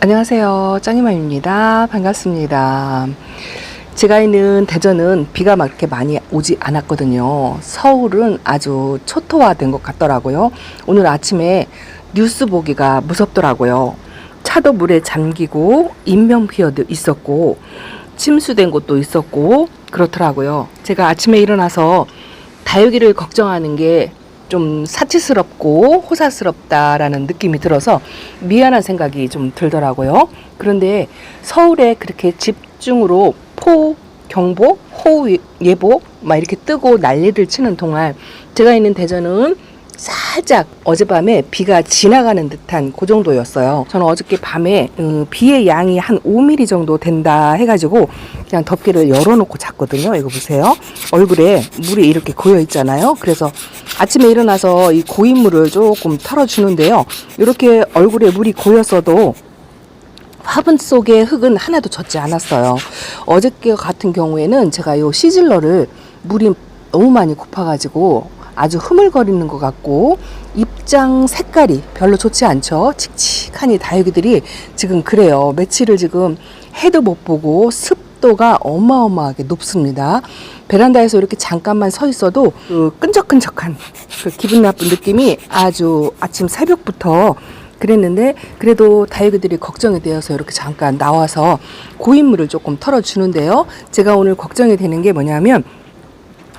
안녕하세요. 짱이맘입니다. 반갑습니다. 제가 있는 대전은 비가 막 이렇게 많이 오지 않았거든요. 서울은 아주 초토화된 것 같더라고요. 오늘 아침에 뉴스 보기가 무섭더라고요. 차도 물에 잠기고 인명피해도 있었고 침수된 곳도 있었고 그렇더라고요. 제가 아침에 일어나서 다육이를 걱정하는 게 좀 사치스럽고 호사스럽다라는 느낌이 들어서 미안한 생각이 좀 들더라고요. 그런데 서울에 그렇게 집중으로 경보, 호우 예보 막 이렇게 뜨고 난리를 치는 동안 제가 있는 대전은 살짝 어젯밤에 비가 지나가는 듯한 그 정도였어요. 저는 어저께 밤에 비의 양이 한 5mm 정도 된다 해가지고 그냥 덮개를 열어놓고 잤거든요. 이거 보세요. 얼굴에 물이 이렇게 고여 있잖아요. 그래서 아침에 일어나서 이 고인물을 조금 털어주는데요. 이렇게 얼굴에 물이 고였어도 화분 속에 흙은 하나도 젖지 않았어요. 어저께 같은 경우에는 제가 이 시즐러를 물이 너무 많이 고파가지고 아주 흐물거리는 것 같고 입장 색깔이 별로 좋지 않죠. 칙칙하니 다육이들이 지금 그래요. 며칠을 지금 해도 못 보고 습도가 어마어마하게 높습니다. 베란다에서 이렇게 잠깐만 서 있어도 그 끈적끈적한 그 기분 나쁜 느낌이 아주 아침 새벽부터 그랬는데 그래도 다육이들이 걱정이 되어서 이렇게 잠깐 나와서 고인물을 조금 털어주는데요. 제가 오늘 걱정이 되는 게 뭐냐면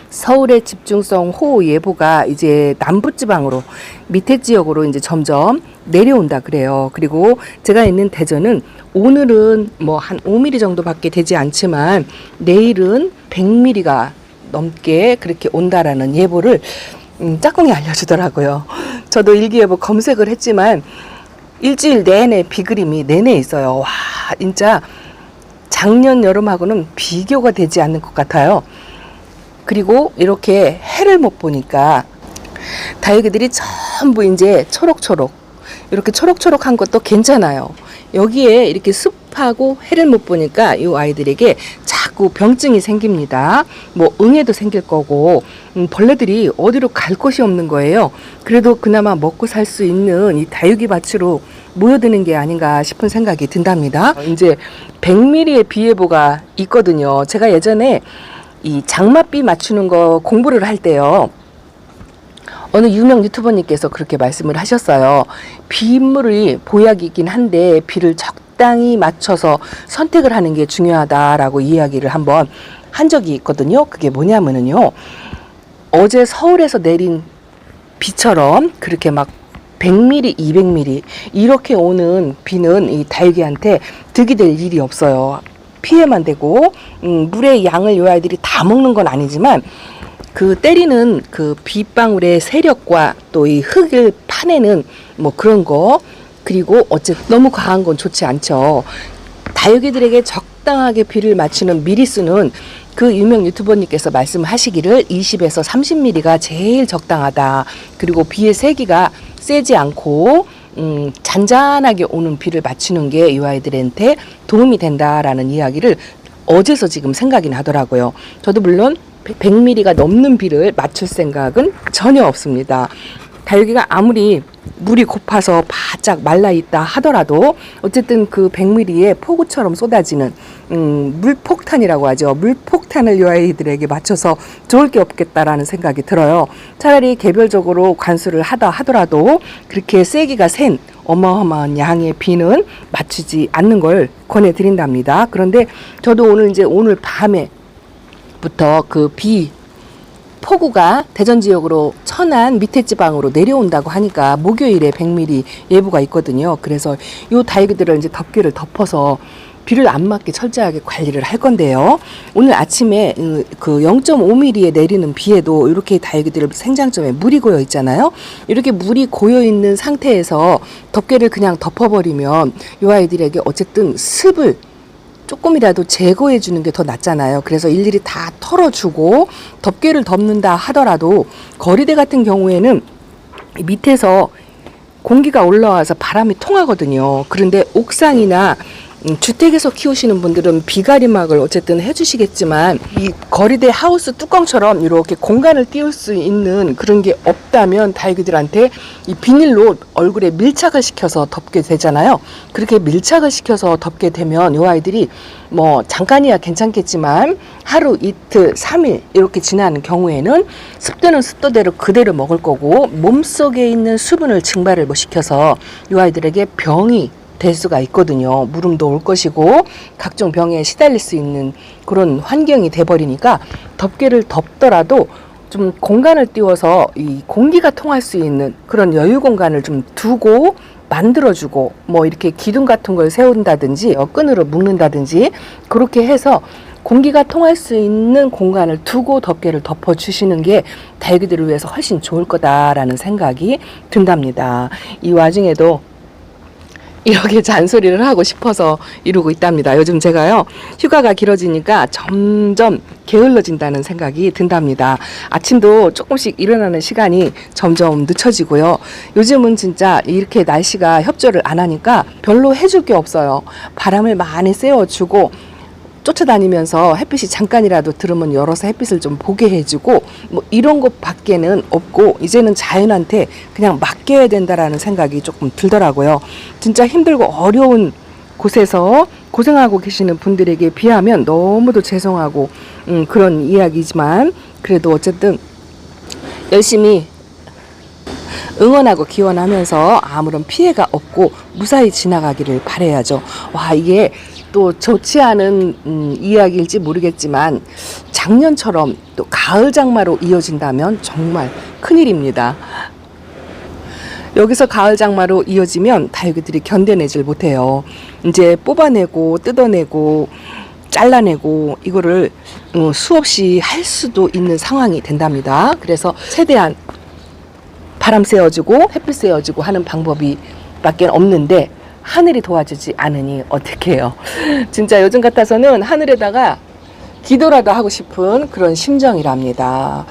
서울의 집중성 호우 예보가 이제 남부지방으로 밑에 지역으로 이제 점점 내려온다 그래요. 그리고 제가 있는 대전은 오늘은 뭐 한 5mm 정도밖에 되지 않지만 내일은 100mm가 넘게 그렇게 온다라는 예보를 짝꿍이 알려주더라고요. 저도 일기예보 검색을 했지만 일주일 내내 비그림이 내내 있어요. 와, 진짜 작년 여름하고는 비교가 되지 않는 것 같아요. 그리고 이렇게 해를 못 보니까 다육이들이 전부 이제 초록초록 이렇게 초록초록한 것도 괜찮아요. 여기에 이렇게 습하고 해를 못 보니까 이 아이들에게 자꾸 병증이 생깁니다. 뭐 응애도 생길 거고 벌레들이 어디로 갈 곳이 없는 거예요. 그래도 그나마 먹고 살 수 있는 이 다육이 밭으로 모여드는 게 아닌가 싶은 생각이 든답니다. 이제 100mm의 비예보가 있거든요. 제가 예전에 이 장맛비 맞추는 거 공부를 할 때요. 어느 유명 유튜버님께서 그렇게 말씀을 하셨어요. 빗물이 보약이긴 한데 비를 적당히 맞춰서 선택을 하는 게 중요하다라고 이야기를 한번 한 적이 있거든요. 그게 뭐냐면은요. 어제 서울에서 내린 비처럼 그렇게 막 100mm, 200mm 이렇게 오는 비는 이 다육이한테 득이 될 일이 없어요. 피해만 되고 물의 양을 요 아이들이 다 먹는 건 아니지만 그 때리는 그 빗방울의 세력과 또 이 흙을 파내는 뭐 그런 거 그리고 어쨌든 너무 과한 건 좋지 않죠. 다육이들에게 적당하게 비를 맞추는 미리수는 그 유명 유튜버님께서 말씀하시기를 20에서 30mm가 제일 적당하다. 그리고 비의 세기가 세지 않고 잔잔하게 오는 비를 맞추는 게 이 아이들한테 도움이 된다라는 이야기를 어제서 지금 생각이 나더라고요. 저도 물론 100mm가 넘는 비를 맞출 생각은 전혀 없습니다. 다육이가 아무리 물이 고파서 바짝 말라있다 하더라도 어쨌든 그 100mm의 폭우처럼 쏟아지는 물폭탄이라고 하죠. 물폭탄을 이 아이들에게 맞춰서 좋을 게 없겠다라는 생각이 들어요. 차라리 개별적으로 관수를 하더라도 그렇게 세기가 센 어마어마한 양의 비는 맞추지 않는 걸 권해드린답니다. 그런데 저도 오늘 밤에부터 그 폭우가 대전 지역으로 천안 밑에 지방으로 내려온다고 하니까 목요일에 100mm 예보가 있거든요. 그래서 요 다육이들을 이제 덮개를 덮어서 비를 안 맞게 철저하게 관리를 할 건데요. 오늘 아침에 그 0.5mm에 내리는 비에도 이렇게 다육이들 생장점에 물이 고여 있잖아요. 이렇게 물이 고여 있는 상태에서 덮개를 그냥 덮어버리면 요 아이들에게 어쨌든 습을 조금이라도 제거해 주는 게 더 낫잖아요. 그래서 일일이 다 털어주고 덮개를 덮는다 하더라도 거리대 같은 경우에는 밑에서 공기가 올라와서 바람이 통하거든요. 그런데 옥상이나 주택에서 키우시는 분들은 비가림막을 어쨌든 해주시겠지만 이 거리대 하우스 뚜껑처럼 이렇게 공간을 띄울 수 있는 그런 게 없다면 다육이들한테 이 비닐로 얼굴에 밀착을 시켜서 덮게 되잖아요. 그렇게 밀착을 시켜서 덮게 되면 이 아이들이 뭐 잠깐이야 괜찮겠지만 하루 이틀 3일 이렇게 지나는 경우에는 습도는 습도대로 그대로 먹을 거고 몸속에 있는 수분을 증발을 못 시켜서 이 아이들에게 병이 될 수가 있거든요. 무름도 올 것이고 각종 병에 시달릴 수 있는 그런 환경이 돼버리니까 덮개를 덮더라도 좀 공간을 띄워서 이 공기가 통할 수 있는 그런 여유 공간을 좀 두고 만들어주고 뭐 이렇게 기둥 같은 걸 세운다든지 끈으로 묶는다든지 그렇게 해서 공기가 통할 수 있는 공간을 두고 덮개를 덮어주시는 게 다육이들을 위해서 훨씬 좋을 거다라는 생각이 든답니다. 이 와중에도 이렇게 잔소리를 하고 싶어서 이러고 있답니다. 요즘 제가요, 휴가가 길어지니까 점점 게을러진다는 생각이 든답니다. 아침도 조금씩 일어나는 시간이 점점 늦춰지고요. 요즘은 진짜 이렇게 날씨가 협조를 안 하니까 별로 해줄 게 없어요. 바람을 많이 쐬어주고 쫓아다니면서 햇빛이 잠깐이라도 들으면 열어서 햇빛을 좀 보게 해주고 뭐 이런 것밖에는 없고 이제는 자연한테 그냥 맡겨야 된다라는 생각이 조금 들더라고요. 진짜 힘들고 어려운 곳에서 고생하고 계시는 분들에게 비하면 너무도 죄송하고 그런 이야기지만 그래도 어쨌든 열심히 응원하고 기원하면서 아무런 피해가 없고 무사히 지나가기를 바라야죠. 와, 이게 또 좋지 않은 이야기일지 모르겠지만 작년처럼 또 가을 장마로 이어진다면 정말 큰일입니다. 여기서 가을 장마로 이어지면 다육이들이 견뎌내질 못해요. 이제 뽑아내고 뜯어내고 잘라내고 이거를 수없이 할 수도 있는 상황이 된답니다. 그래서 최대한 바람 쐬어주고 햇빛 쐬어주고 하는 방법이 밖에 없는데 하늘이 도와주지 않으니 어떡해요. 진짜 요즘 같아서는 하늘에다가 기도라도 하고 싶은 그런 심정이랍니다.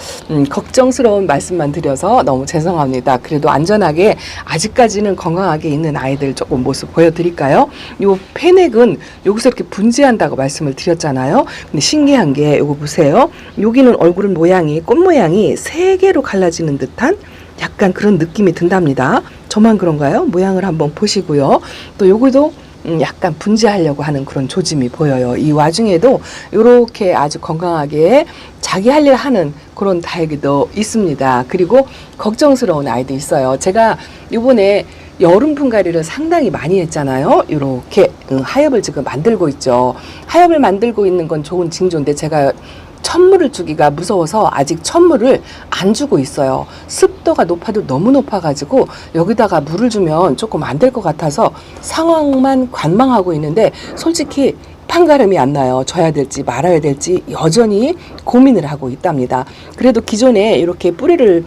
걱정스러운 말씀만 드려서 너무 죄송합니다. 그래도 안전하게 아직까지는 건강하게 있는 아이들 조금 모습 보여드릴까요? 요 페넥은 여기서 이렇게 분재한다고 말씀을 드렸잖아요. 근데 신기한 게 요거 보세요. 여기는 얼굴 모양이 꽃 모양이 세 개로 갈라지는 듯한 약간 그런 느낌이 든답니다. 저만 그런가요? 모양을 한번 보시고요. 또 요거도 약간 분재하려고 하는 그런 조짐이 보여요. 이 와중에도 이렇게 아주 건강하게 자기 할 일 하는 그런 다육이도 있습니다. 그리고 걱정스러운 아이도 있어요. 제가 이번에 여름 분갈이를 상당히 많이 했잖아요. 이렇게 하엽을 지금 만들고 있죠. 하엽을 만들고 있는 건 좋은 징조인데 제가 천물을 주기가 무서워서 아직 천물을 안 주고 있어요. 습도가 높아도 너무 높아가지고 여기다가 물을 주면 조금 안 될 것 같아서 상황만 관망하고 있는데 솔직히 판가름이 안 나요. 줘야 될지 말아야 될지 여전히 고민을 하고 있답니다. 그래도 기존에 이렇게 뿌리를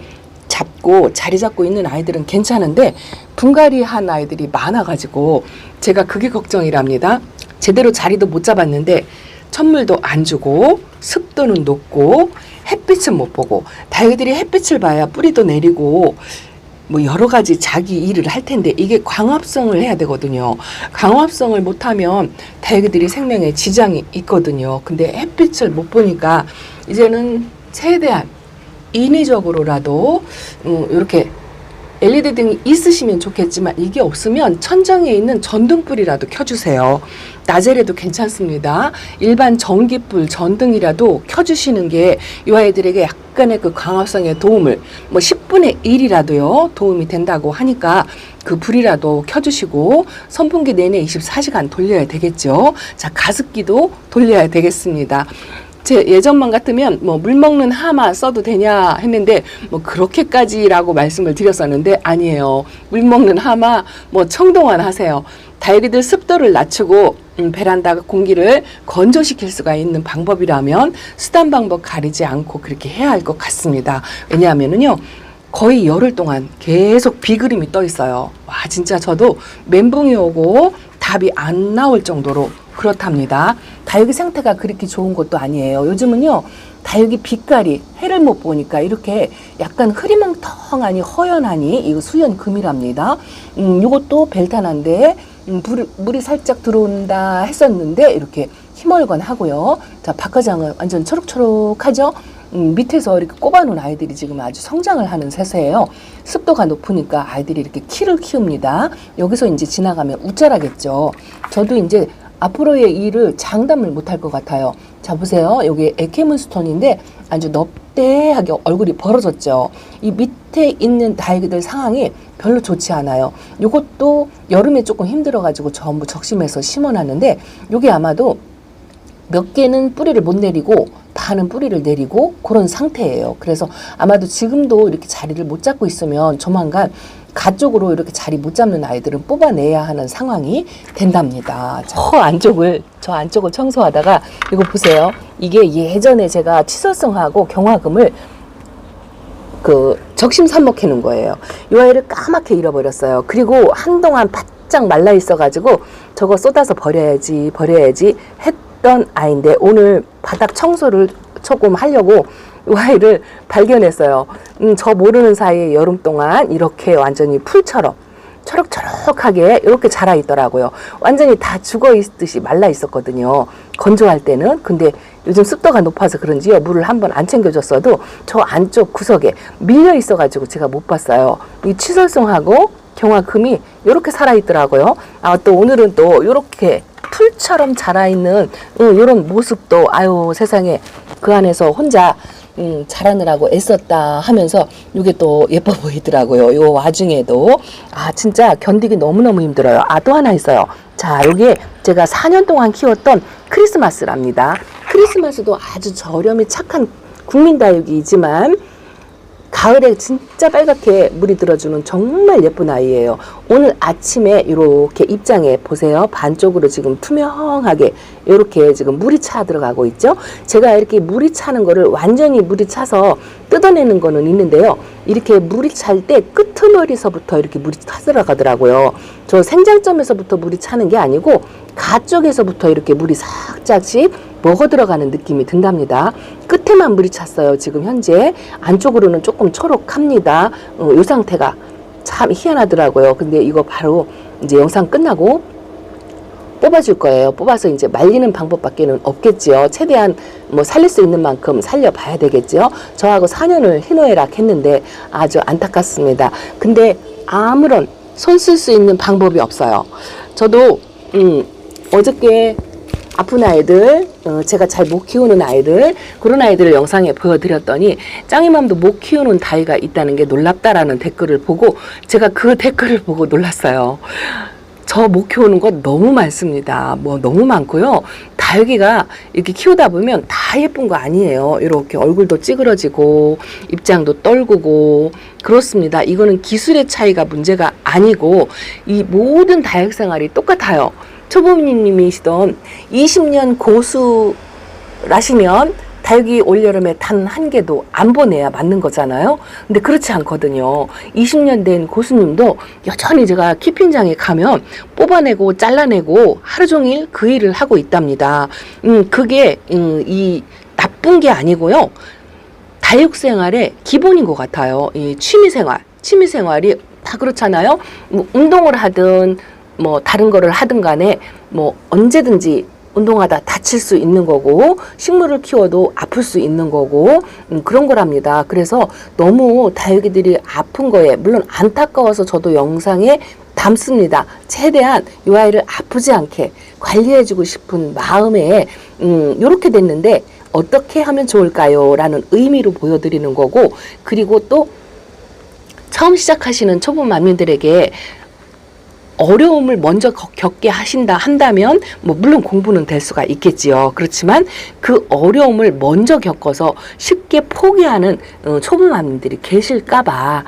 잡고 자리 잡고 있는 아이들은 괜찮은데 분갈이 한 아이들이 많아가지고 제가 그게 걱정이랍니다. 제대로 자리도 못 잡았는데 천물도 안 주고 습도는 높고 햇빛은 못 보고 다육이들이 햇빛을 봐야 뿌리도 내리고 뭐 여러 가지 자기 일을 할 텐데 이게 광합성을 해야 되거든요. 광합성을 못하면 다육이들이 생명에 지장이 있거든요. 근데 햇빛을 못 보니까 이제는 최대한 인위적으로라도 이렇게 LED 등이 있으시면 좋겠지만 이게 없으면 천정에 있는 전등불이라도 켜주세요. 낮에라도 괜찮습니다. 일반 전기불, 전등이라도 켜주시는 게 이 아이들에게 약간의 그 광합성의 도움을 뭐 10분의 1이라도요 도움이 된다고 하니까 그 불이라도 켜주시고 선풍기 내내 24시간 돌려야 되겠죠. 자, 가습기도 돌려야 되겠습니다. 제 예전만 같으면 뭐 물 먹는 하마 써도 되냐 했는데 뭐 그렇게까지라고 말씀을 드렸었는데 아니에요. 물 먹는 하마 뭐 청동안 하세요. 다육이들 습도를 낮추고 베란다 공기를 건조시킬 수가 있는 방법이라면 수단 방법 가리지 않고 그렇게 해야 할 것 같습니다. 왜냐하면은요 거의 열흘 동안 계속 비그림이 떠 있어요. 와, 진짜 저도 멘붕이 오고 답이 안 나올 정도로 그렇답니다. 다육이 상태가 그렇게 좋은 것도 아니에요. 요즘은요 다육이 빛깔이 해를 못 보니까 이렇게 약간 흐리멍텅하니 허연하니 이거 수연금이랍니다. 이것도 벨타나인데 물이 살짝 들어온다 했었는데 이렇게 희멀건 하고요. 자, 박하장은 완전 초록초록하죠? 밑에서 이렇게 꼽아놓은 아이들이 지금 아주 성장을 하는 새세예요. 습도가 높으니까 아이들이 이렇게 키를 키웁니다. 여기서 이제 지나가면 웃자라겠죠. 저도 이제 앞으로의 일을 장담을 못할 것 같아요. 자, 보세요. 여기 에케문스톤인데 아주 넙대하게 얼굴이 벌어졌죠. 이 밑에 있는 다육이들 상황이 별로 좋지 않아요. 이것도 여름에 조금 힘들어가지고 전부 적심해서 심어놨는데 이게 아마도 몇 개는 뿌리를 못 내리고 다는 뿌리를 내리고 그런 상태예요. 그래서 아마도 지금도 이렇게 자리를 못 잡고 있으면 조만간 가쪽으로 이렇게 자리 못 잡는 아이들은 뽑아내야 하는 상황이 된답니다. 저 안쪽을 청소하다가 이거 보세요. 이게 예전에 제가 치설성하고 경화금을 적심 삽목해 놓은 거예요. 이 아이를 까맣게 잃어버렸어요. 그리고 한동안 바짝 말라 있어가지고 저거 쏟아서 버려야지 했던 아이인데 오늘 바닥 청소를 조금 하려고 이 아이를 발견했어요. 저 모르는 사이에 여름 동안 이렇게 완전히 풀처럼 초록초록하게 이렇게 자라 있더라고요. 완전히 다 죽어 있듯이 말라 있었거든요. 건조할 때는. 근데 요즘 습도가 높아서 그런지요. 물을 한번 안 챙겨줬어도 저 안쪽 구석에 밀려 있어가지고 제가 못 봤어요. 이 치설송하고 경화금이 이렇게 살아있더라고요. 아, 또 오늘은 또 이렇게 풀처럼 자라있는 이런 모습도 아유 세상에 그 안에서 혼자 자라느라고 애썼다 하면서 이게 또 예뻐 보이더라고요. 요 와중에도 아 진짜 견디기 너무너무 힘들어요. 아, 또 하나 있어요. 자, 요게 제가 4년 동안 키웠던 크리스마스랍니다. 크리스마스도 아주 저렴이 착한 국민다육이지만 가을에 진짜 빨갛게 물이 들어주는 정말 예쁜 아이예요. 오늘 아침에 이렇게 입장에 보세요. 반쪽으로 지금 투명하게 이렇게 지금 물이 차 들어가고 있죠. 제가 이렇게 물이 차는 거를 완전히 물이 차서 뜯어내는 거는 있는데요. 이렇게 물이 찰 때 끄트머리서부터 이렇게 물이 타 들어가더라고요. 저 생장점에서부터 물이 차는 게 아니고 가쪽에서부터 이렇게 물이 살짝씩 먹어 들어가는 느낌이 든답니다. 끝에만 물이 찼어요. 지금 현재 안쪽으로는 조금 초록합니다. 이 상태가 참 희한하더라고요. 근데 이거 바로 이제 영상 끝나고 뽑아줄 거예요. 뽑아서 이제 말리는 방법밖에는 없겠지요. 최대한 뭐 살릴 수 있는 만큼 살려봐야 되겠지요. 저하고 4년을 희노애락 했는데 아주 안타깝습니다. 근데 아무런 손 쓸 수 있는 방법이 없어요. 저도 어저께 아픈 아이들, 제가 잘 못 키우는 아이들, 그런 아이들을 영상에 보여드렸더니 짱이맘도 못 키우는 다이가 있다는 게 놀랍다라는 댓글을 보고 제가 그 댓글을 보고 놀랐어요. 저 못 키우는 거 너무 많습니다. 뭐 너무 많고요. 다육이가 이렇게 키우다 보면 다 예쁜 거 아니에요. 이렇게 얼굴도 찌그러지고 입장도 떨구고 그렇습니다. 이거는 기술의 차이가 문제가 아니고 이 모든 다육 생활이 똑같아요. 초보님이시던 20년 고수라시면 다육이 올여름에 단 한 개도 안 보내야 맞는 거잖아요. 근데 그렇지 않거든요. 20년 된 고수님도 여전히 제가 키핑장에 가면 뽑아내고 잘라내고 하루 종일 그 일을 하고 있답니다. 그게 이 나쁜 게 아니고요. 다육 생활의 기본인 것 같아요. 이 취미생활이 다 그렇잖아요. 뭐 운동을 하든 뭐 다른 거를 하든 간에 뭐 언제든지 운동하다 다칠 수 있는 거고 식물을 키워도 아플 수 있는 거고 그런 거랍니다. 그래서 너무 다육이들이 아픈 거에 물론 안타까워서 저도 영상에 담습니다. 최대한 이 아이를 아프지 않게 관리해주고 싶은 마음에 이렇게 됐는데 어떻게 하면 좋을까요? 라는 의미로 보여드리는 거고 그리고 또 처음 시작하시는 초보 맘미들에게 어려움을 먼저 겪게 한다면 뭐 물론 공부는 될 수가 있겠지요. 그렇지만 그 어려움을 먼저 겪어서 쉽게 포기하는 초보맘들이 계실까봐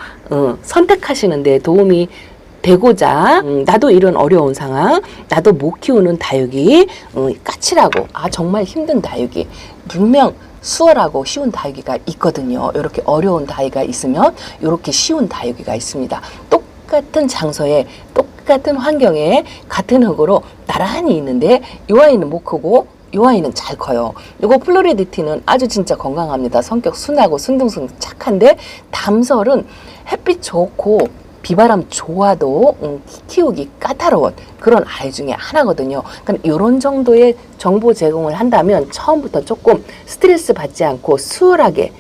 선택하시는 데 도움이 되고자 나도 이런 어려운 상황 나도 못 키우는 다육이 까칠하고 정말 힘든 다육이 분명 수월하고 쉬운 다육이가 있거든요. 이렇게 어려운 다육이가 있으면 이렇게 쉬운 다육이가 있습니다. 똑같은 장소에 똑같은 환경에 같은 흙으로 나란히 있는데 이 아이는 못 크고 이 아이는 잘 커요. 이거 플로리디티는 아주 진짜 건강합니다. 성격 순하고 순둥순 착한데 담설은 햇빛 좋고 비바람 좋아도 키우기 까다로운 그런 아이 중에 하나거든요. 그러니까 이런 정도의 정보 제공을 한다면 처음부터 조금 스트레스 받지 않고 수월하게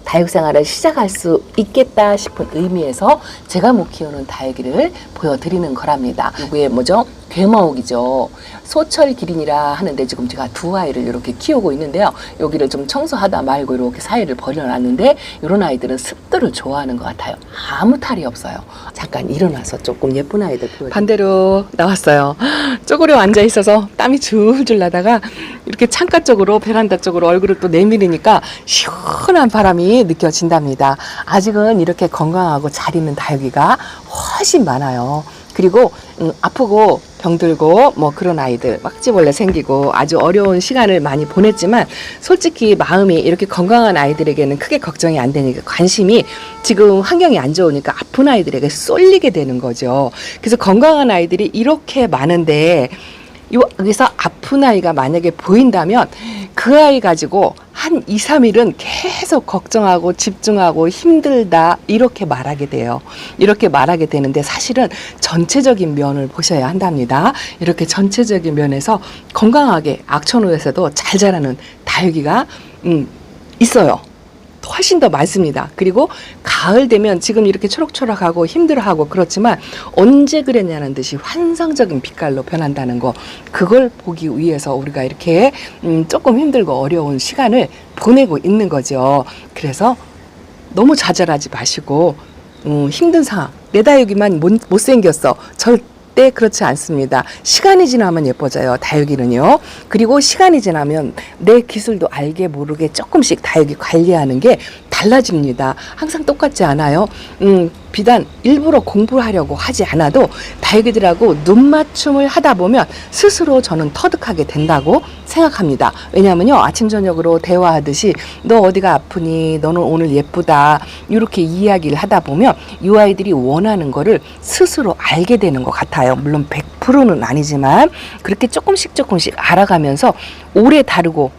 다육생활을 시작할 수 있겠다 싶은 의미에서 제가 못 키우는 다육이를 보여드리는 거랍니다. 이게 뭐죠? 괴마옥이죠. 소철 기린이라 하는데 지금 제가 두 아이를 이렇게 키우고 있는데요. 여기를 좀 청소하다 말고 이렇게 사이를 버려놨는데 이런 아이들은 습도를 좋아하는 것 같아요. 아무 탈이 없어요. 잠깐 일어나서 조금 예쁜 아이들 보여드릴게요. 반대로 나왔어요. 쪼그려 앉아 있어서 땀이 줄줄 나다가 이렇게 창가 쪽으로 베란다 쪽으로 얼굴을 또 내밀으니까 시원한 바람이 느껴진답니다. 아직은 이렇게 건강하고 잘 있는 다육이가 훨씬 많아요. 그리고 아프고 병들고 뭐 그런 아이들 막지벌레 생기고 아주 어려운 시간을 많이 보냈지만 솔직히 마음이 이렇게 건강한 아이들에게는 크게 걱정이 안 되니까 관심이 지금 환경이 안 좋으니까 아픈 아이들에게 쏠리게 되는 거죠. 그래서 건강한 아이들이 이렇게 많은데 여기서 아픈 아이가 만약에 보인다면 그 아이 가지고 한 2, 3일은 계속 걱정하고 집중하고 힘들다 이렇게 말하게 돼요. 이렇게 말하게 되는데 사실은 전체적인 면을 보셔야 한답니다. 이렇게 전체적인 면에서 건강하게 악천후에서도 잘 자라는 다육이가 있어요. 훨씬 더 많습니다. 그리고 가을 되면 지금 이렇게 초록초록하고 힘들어하고 그렇지만 언제 그랬냐는 듯이 환상적인 빛깔로 변한다는 거, 그걸 보기 위해서 우리가 이렇게 조금 힘들고 어려운 시간을 보내고 있는 거죠. 그래서 너무 좌절하지 마시고 힘든 상황, 내 다육이만 못생겼어, 절대 그렇지 않습니다. 시간이 지나면 예뻐져요, 다육이는요. 그리고 시간이 지나면 내 기술도 알게 모르게 조금씩 다육이 관리하는 게 달라집니다. 항상 똑같지 않아요. 비단 일부러 공부하려고 하지 않아도 다육이들하고 눈맞춤을 하다 보면 스스로 저는 터득하게 된다고 생각합니다. 왜냐하면요, 아침 저녁으로 대화하듯이 너 어디가 아프니, 너는 오늘 예쁘다, 이렇게 이야기를 하다 보면 이 아이들이 원하는 거를 스스로 알게 되는 것 같아요. 물론 100%는 아니지만 그렇게 조금씩 알아가면서 올해 다르고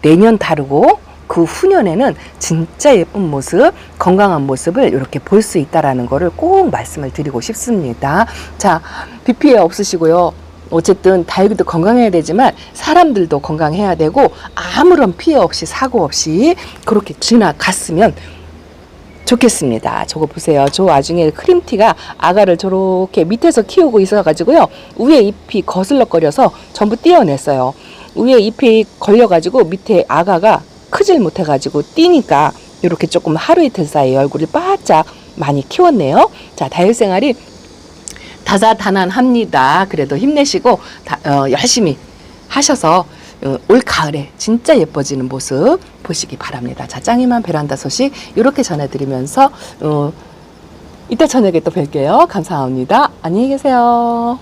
내년 다르고 그 후년에는 진짜 예쁜 모습, 건강한 모습을 이렇게 볼 수 있다라는 거를 꼭 말씀을 드리고 싶습니다. 자, 비 피해 없으시고요. 어쨌든 다육이도 건강해야 되지만 사람들도 건강해야 되고 아무런 피해 없이 사고 없이 그렇게 지나갔으면 좋겠습니다. 저거 보세요. 저 와중에 크림티가 아가를 저렇게 밑에서 키우고 있어가지고요. 위에 잎이 거슬럭거려서 전부 떼어냈어요. 위에 잎이 걸려가지고 밑에 아가가 크질 못해가지고 뛰니까 이렇게 조금 하루 이틀 사이에 얼굴을 바짝 많이 키웠네요. 자, 다육생활이 다사다난합니다. 그래도 힘내시고 열심히 하셔서 올 가을에 진짜 예뻐지는 모습 보시기 바랍니다. 자, 짱이만 베란다 소식 이렇게 전해드리면서 이따 저녁에 또 뵐게요. 감사합니다. 안녕히 계세요.